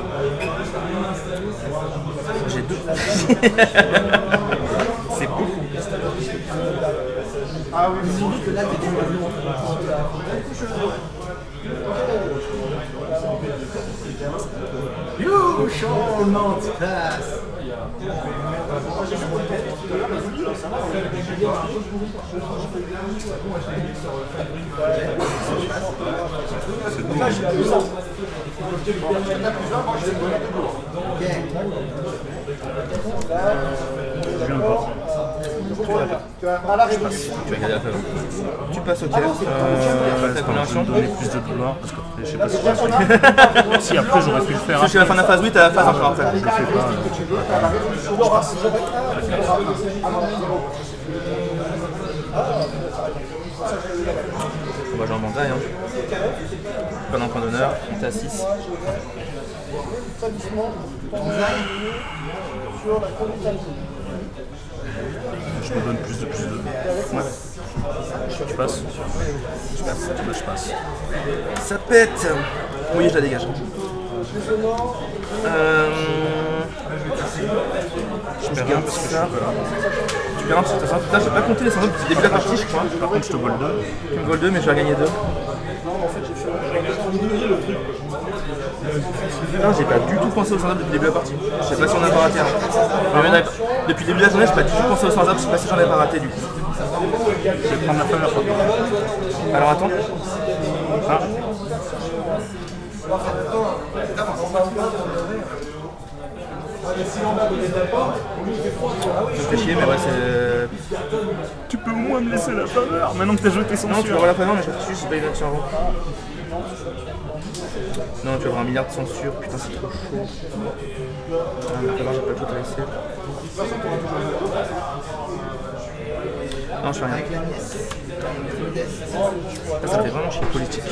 J'ai 2. C'est beaucoup. Ah oui, mais Surtout que là, t'es du You shall not pass. C'est bon. Je viens pas. à la révolution. Tu vas garder la faveur. Tu passes au Je caisse. vais Ta conversion. donner plus de gloire parce que je sais pas si si après j'aurais pu le faire. Jusqu'à la fin de la phase, oui, t'as la phase encore après. Je le fais pas. Bon, bah, j'en manquerai, hein. Pas d'un point d'honneur, on est à 6. Je me donne plus de. Ouais. Tu passes? Je passe. Je passe. Ça pète. Oui, je la dégage. Je perds garde un parce que ça. Tu perds un parce que t'as ça. Putain, j'ai pas compté les syndromes depuis le début de la partie, je crois. Par contre, je te vole 2. Tu me voles 2, mais je vais gagner 2. Non, j'ai pas du tout pensé au syndrome depuis le début de la partie. Je sais pas si on a pas raté. Depuis le début de la journée, j'ai pas du tout pensé au syndrome. Je sais pas si j'en ai pas raté du coup. Je vais prendre la faveur. Alors attends. Ah. Ça fait chier, mais ouais, c'est. Tu peux au moins me laisser la faveur maintenant que t'as jeté son Non, tu vas sur. avoir la faveur, mais je refuse, c'est pas une action avant. Non, tu vas avoir un milliard de censure, putain, c'est trop chaud. Ah, mais la faveur, j'ai pas le choix de la laisser. Non, je fais rien. Ça me fait vraiment chier politique.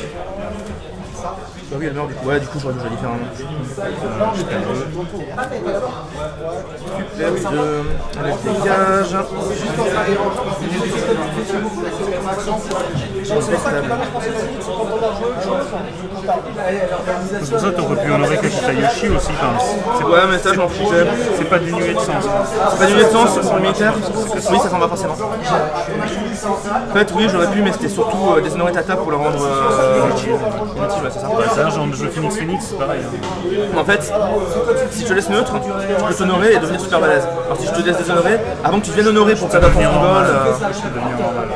Bah oui, elle meurt du coup. Ouais, du coup, j'aurais dû différemment. Super 2. Allez, je dégage. C'est pour ça que t'aurais pu honorer Kakita Yoshi aussi. Ouais, mais ça, je m'en fous. C'est pas dénué de sens. C'est pas dénué de sens, c'est militaire. Oui, ça s'en va forcément. En fait, oui, j'aurais pu, mais c'était surtout déshonorer Tata pour le rendre inutile. Inutile, ouais, c'est ça. Ouais, c'est un genre de jeu Phoenix, c'est pareil. Hein. En fait, si je te laisse neutre, je peux t'honorer et devenir super balèze. Alors si je te laisse déshonorer, avant que tu viennes honorer pour que ça donne ton survol,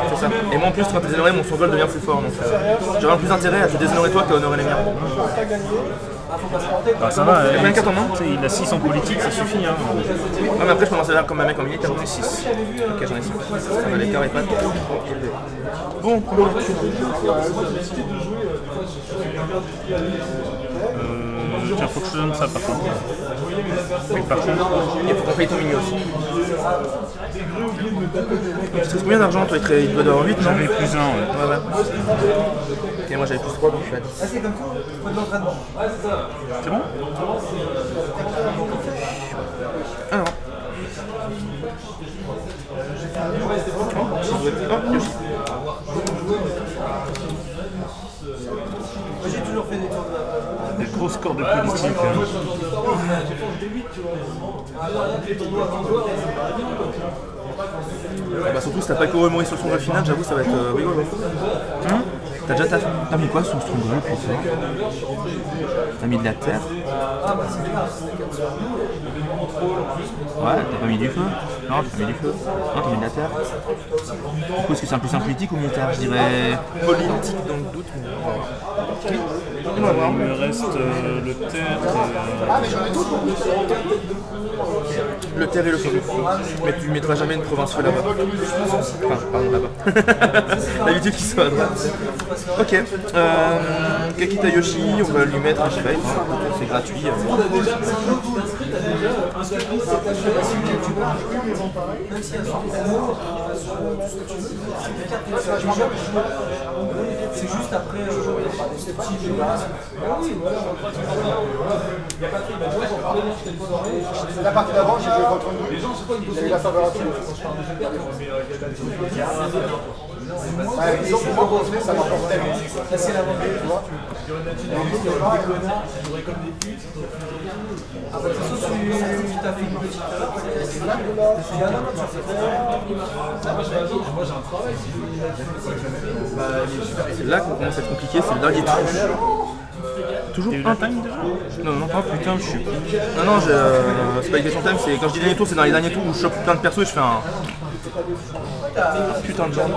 c'est ça. Et moi en plus, quand tu es déshonoré, mon survol devient plus fort. Donc j'aurais plus intérêt à te déshonorer toi qu'à honorer les miens. Bah, ça va, combien de cartes en main? tu sais, il a 6 en politique, ça suffit. Hein. Ah, mais après, je peux m'en servir comme un mec en militaire. J'en ai 6. Ok, j'en ai 6. L'écart est pas trop élevé. Bon, combien de thunes? Tiens, faut que je te donne ça par contre. Oui, par contre. Il faut qu'on paye ton mini aussi. Tu sais combien d'argent toi? Il doit avoir 8, non? J'avais plus 1, ouais. Ouais. Ok, moi j'avais plus 3, donc je suis à 10. Ah, c'est comme tout, faut de l'entraînement. C'est bon? Alors. Oh, Yoshi. Moi, j'ai toujours fait des tours de... Des gros scores de politique. Hein. Bah surtout si t'as pas co-mémorisé sur le Stronghold final, j'avoue ça va être rigolo. T'as déjà t'as mis quoi sur le Stronghold pour ça? T'as mis de la terre? Ouais, t'as pas mis du feu? Non, t'as pas mis du feu. Non, t'as mis de la terre. Du coup, est-ce que c'est un plus un politique ou militaire? Je dirais politique dans le doute. Mais... Il me reste le terre Le terre et le feu. Mais tu mettras jamais une province feu là-bas. Enfin, pardon, là-bas. D'habitude qu'il soit à droite. Ok. Kakita Yoshi, on va lui mettre un chevalier. C'est gratuit. C'est juste après La partie d'avant, j'ai joué contre nous. Il y a eu la faveur à tout. Disons que moi, pour jouer, ça m'apporte tellement. c'est l'avantage. Tu vois. Tu t'as fait une petite C'est là qu'on commence à être compliqué, c'est le dernier tour. Toujours un time déjà? Non, oh putain, je suis. Non, c'est pas une question de time, c'est quand je dis dernier tour, c'est dans les derniers tours où je chope plein de persos et je fais un. Putain de jambes.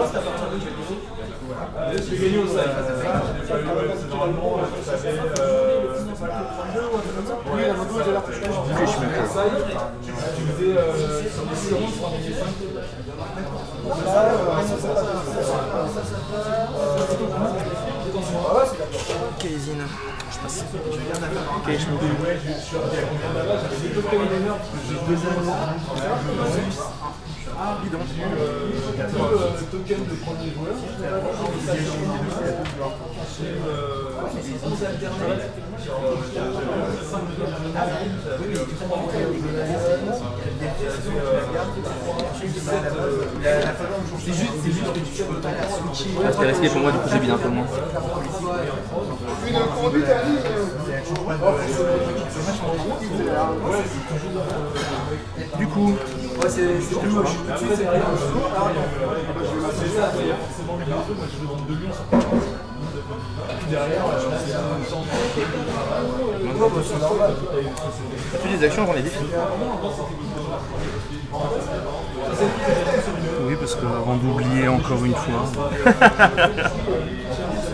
Kézine, je passe. Ok, je me bidon. C'était risqué pour moi, du coup j'ai bidé un peu moins. Une conduite à ligne. Du coup, c'est plus moche. as-tu des actions avant les défis? Oui, parce que avant d'oublier encore une fois.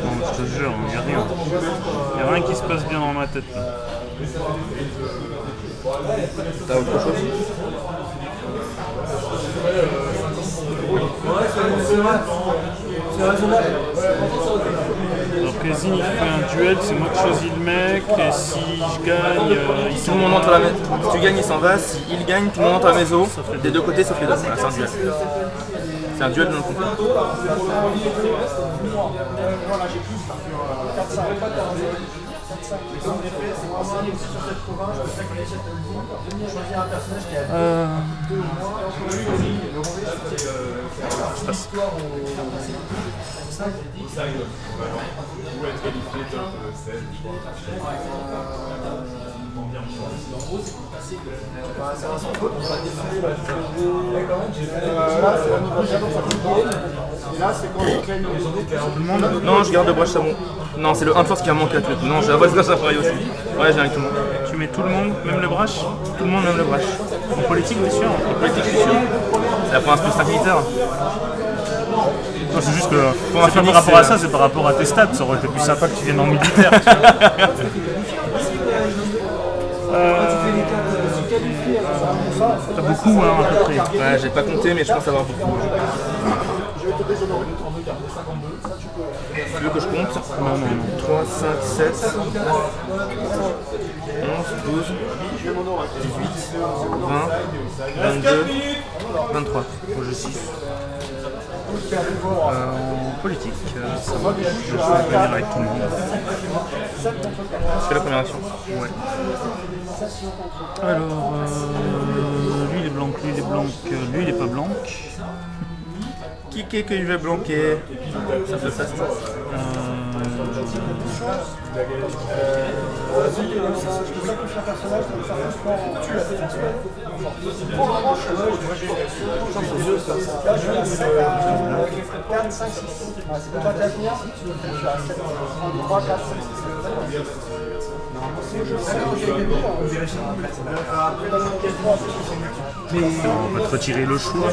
Non, mais je te jure, il n'y a rien. Il n'y a rien qui se passe bien dans ma tête. Là. T'as autre chose? C'est raisonnable. Alors Kézine il fait un duel, c'est moi qui choisis le mec, et si je gagne, il Tout le monde entre à la maison. Si tu gagnes, il s'en va. Si il gagne, tout le monde entre à la maison. Des deux côtés, sauf les deux. Voilà, c'est un duel. C'est un duel de non-complet. Je passe. Là, c'est la nouvelle donc ça coûte. Et là, c'est quand je claim Tout le monde. Non, je garde le brush savon. Non, c'est le 1 de force qui a manqué à tout. Non, j'ai la brush grâce à pareil aussi. Ouais, j'ai avec tout le monde. Tu mets tout le monde, même le brush. Tout le monde, même le brush. En politique, bien sûr. En politique, je suis sûr. C'est la province plus 5 militaires. Non, c'est juste que Pour un c'est pas Phoenix, par rapport à c'est- ça, c'est par rapport à tes stats. Ça aurait été plus sympa que tu viennes en militaire. Tu vois. T'as beaucoup, hein, à peu près. Ouais, j'ai pas compté, mais je pense avoir beaucoup. Je vais te déshonorer. Tu veux que je compte? Non. 3, 5, 7, 11, 12, 18, 20, 22, 23. Bon, je 6. En politique, ça va. Je suis venir avec tout le monde. C'est la première action. Ouais. Alors, lui il est blanc, lui il est blanc, lui il est pas blanc. Qui est que je vais blanquer? Ça fait ça, c'est ça. On va te retirer le choix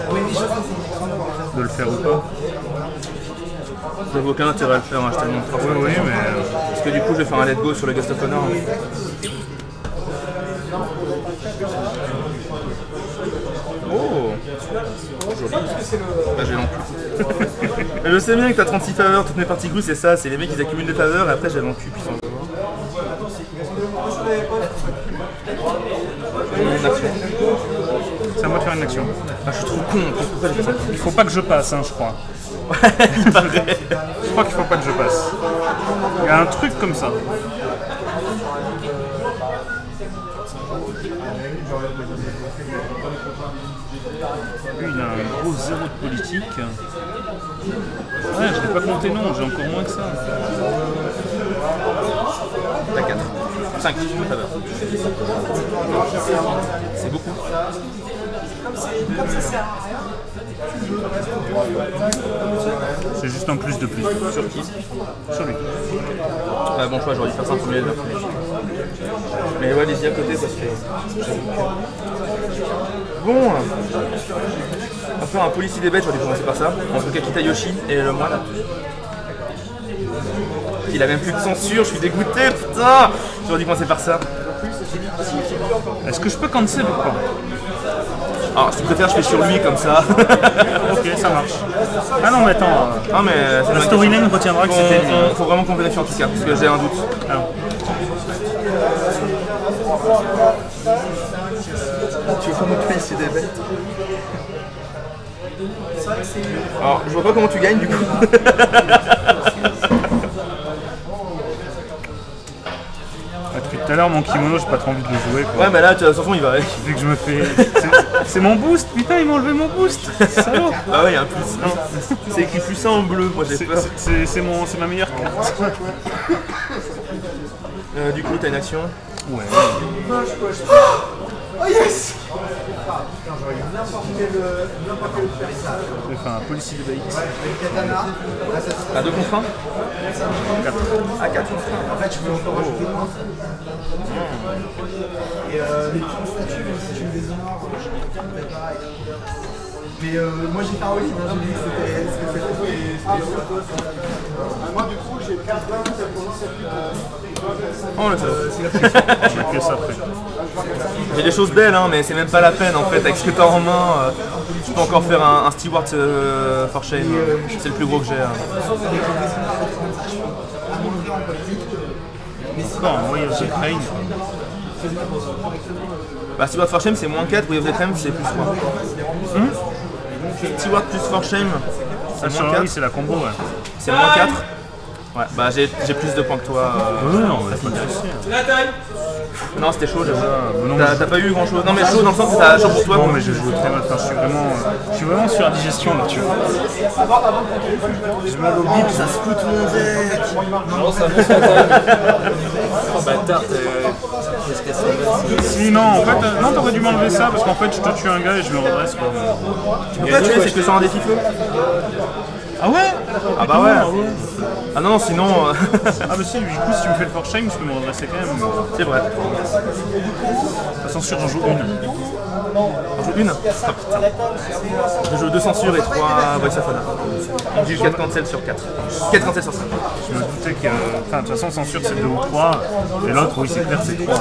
de le faire ou pas. J'avais aucun intérêt à le faire, hein, je te le montre. Oui, mais Parce que du coup, je vais faire un let go sur le Guest of Honor. Oh, joli. Bah, j'ai l'encu. Je sais bien que t'as 36 faveurs, toutes mes parties grues, c'est ça. C'est les mecs qui accumulent des faveurs et après j'ai l'encu. Mon action. c'est à moi de faire une action. Ah, je suis trop con. Pourquoi j'ai fait ça? Il faut pas que je passe, hein, je crois. Il paraît. Je crois qu'il faut pas que je passe. Il y a un truc comme ça. Lui, il a un gros zéro de politique. Ouais, je l'ai pas compté, non, j'ai encore moins que ça. T'as 4. 5 faveurs. C'est beaucoup. C'est juste un plus de plus. Sur qui? Sur lui. Ah, bon choix, j'aurais dû faire ça en premier. Mais ouais, allez-y à côté parce que. Bon. On va faire un policier des bêtes, j'aurais dû commencer par ça. Entre Kakita Yoshi et le moine. Il a même plus de censure, je suis dégoûté, putain! J'aurais dû commencer par ça. Est-ce que je peux cancel ou pas? Alors, si tu préfères, je fais sur lui comme ça. Ok, ça marche. Ah non, mais attends. Non, mais c'est La storyline retiendra que c'était lui. Faut vraiment qu'on vérifie en tout cas, parce que j'ai un doute. Alors, Tu veux faire notre policier des bêtes? Alors, je vois pas comment tu gagnes du coup. depuis tout à l'heure, mon kimono, j'ai pas trop envie de le jouer. Quoi. Ouais, mais là, de toute façon, il va. Vu que je me fais. C'est mon boost, putain, ils m'ont enlevé mon boost. Salaud. Bah ouais, il y a un plus 1. C'est écrit plus 1 en bleu, moi j'ai peur. C'est ma meilleure carte. Du coup, t'as une action. Ouais. Oh yes! Je vais faire un policier de bait. À 2 contre 1? 4. À 4 contre 1. En fait, je peux encore rajouter un. Et les petites statues, même si tu me déshonores, je peux faire pareil. Mais moi j'ai fait un all-in, j'ai dit que c'était Moi, du coup, j'ai 4 mains, ça commence à plus. Oh, le salaud. Je vais que ça après. J'ai des choses belles, hein, mais c'est même pas la peine en fait. Avec ce que t'as en main, tu peux encore faire un Steward for Shame. C'est le plus gros que j'ai. Bon, oui, j'ai Crane. Bah, Steward for Shame c'est moins 4, Way of the Crème c'est plus 3. Steward plus for Shame, c'est moins 4. Oui, c'est la combo, ouais. C'est moins 4. Ouais, bah j'ai plus de points que toi. Non, mais pas de soucis. La taille. Non, c'était chaud, j'avoue. non, T'as pas eu grand chose. Non, mais chaud dans le sens que t'as chaud pour toi. Non, mais j'ai joué très mal. Enfin, je suis vraiment sur la digestion là, tu vois. J'ai mal au bip, ça se fout mon deck. Non, ça monte la taille. Oh bâtard, qu'est-ce que c'est? Si, non, en fait, non, t'aurais dû m'enlever ça parce qu'en fait, je te tue un gars et je me redresse quoi. Tu peux pas tuer, c'est que sur un défi feu. Ah ouais? Ah bah ouais. Ah non, sinon. Ah bah si, du coup, si tu me fais le for shame, je peux me redresser quand même. C'est vrai. La censure, j'en joue une. On joue une. Ah putain. Je joue 2 censures et 3 Voice of Honor. J'ai eu 4 cancels sur 4. 4 cancels sur 5. Je me doutais que. Enfin, de toute façon, censure c'est 2 ou 3. Et l'autre, oui, c'est clair, c'est 3.